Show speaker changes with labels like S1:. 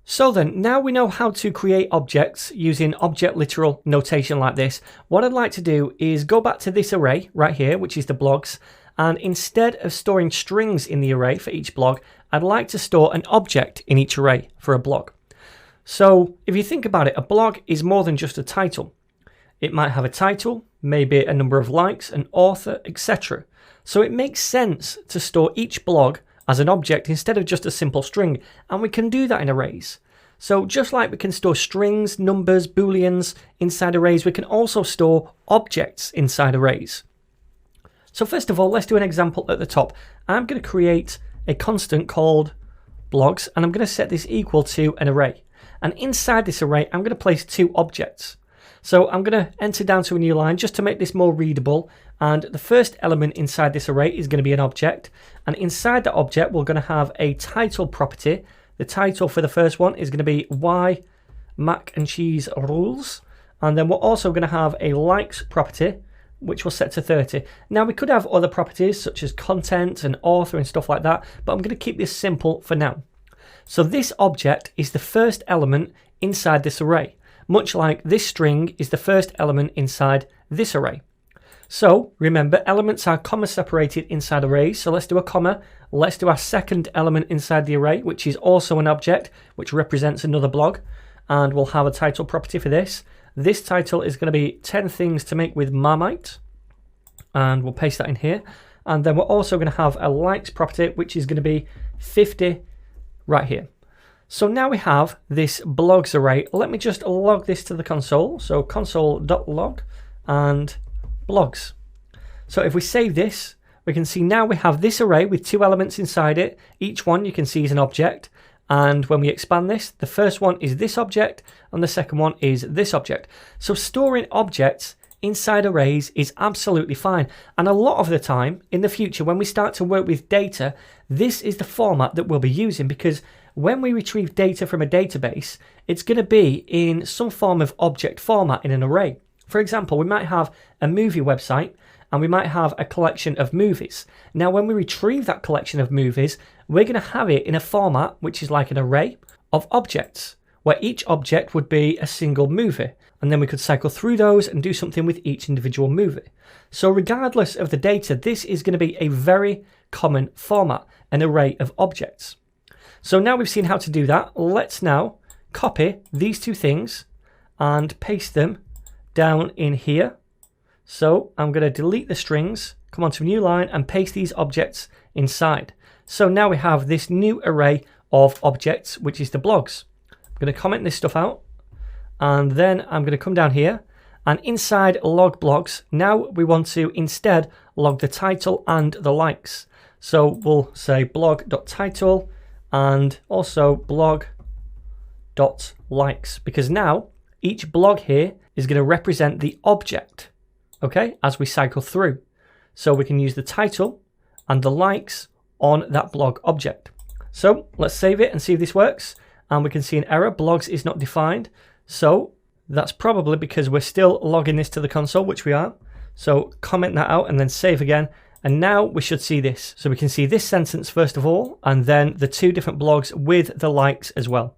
S1: So then, now we know how to create objects using object literal notation like this. What I'd like to do is go back to this array right here, which is the blogs. And instead of storing strings in the array for each blog, I'd like to store an object in each array for a blog. So if you think about it, a blog is more than just a title. It might have a title, maybe a number of likes, an author, etc. So it makes sense to store each blog as an object instead of just a simple string, and we can do that in arrays. So just like we can store strings, numbers, booleans inside arrays, we can also store objects inside arrays. So first of all, let's do an example at the top. I'm going to create a constant called blogs, and I'm going to set this equal to an array. And inside this array, I'm going to place two objects. So I'm going to enter down to a new line just to make this more readable. And the first element inside this array is going to be an object. And inside that object, we're going to have a title property. The title for the first one is going to be Why Mac and Cheese Rules. And then we're also going to have a likes property, which we'll set to 30. Now we could have other properties such as content and author and stuff like that, but I'm going to keep this simple for now. So this object is the first element inside this array, much like this string is the first element inside this array. So remember, elements are comma separated inside arrays. So let's do a comma. Let's do our second element inside the array, which is also an object, which represents another blog. And we'll have a title property for this. This title is going to be 10 things to make with Marmite. And we'll paste that in here. And then we're also going to have a likes property, which is going to be 50 right here. So now we have this blogs array. Let me just log this to the console. So console.log and blogs. So if we save this, we can see now we have this array with two elements inside it. Each one you can see is an object. And when we expand this, the first one is this object and the second one is this object. So storing objects inside arrays is absolutely fine. And a lot of the time in the future, when we start to work with data, this is the format that we'll be using, because when we retrieve data from a database, it's going to be in some form of object format in an array. For example, we might have a movie website and we might have a collection of movies. Now, when we retrieve that collection of movies, we're going to have it in a format which is like an array of objects, where each object would be a single movie. And then we could cycle through those and do something with each individual movie. So regardless of the data, this is going to be a very common format, an array of objects. So now we've seen how to do that. Let's now copy these two things and paste them down in here. So I'm going to delete the strings, come onto a new line and paste these objects inside. So now we have this new array of objects, which is the blogs. I'm going to comment this stuff out, and then I'm going to come down here and inside log blogs, now we want to instead log the title and the likes. So we'll say blog.title and also blog.likes, because now each blog here is going to represent the object, okay, as we cycle through. So we can use the title and the likes on that blog object. So let's save it and see if this works. And we can see an error, blogs is not defined. So that's probably because we're still logging this to the console, which we are. So comment that out and then save again. And now we should see this. So we can see this sentence first of all, and then the two different blogs with the likes as well.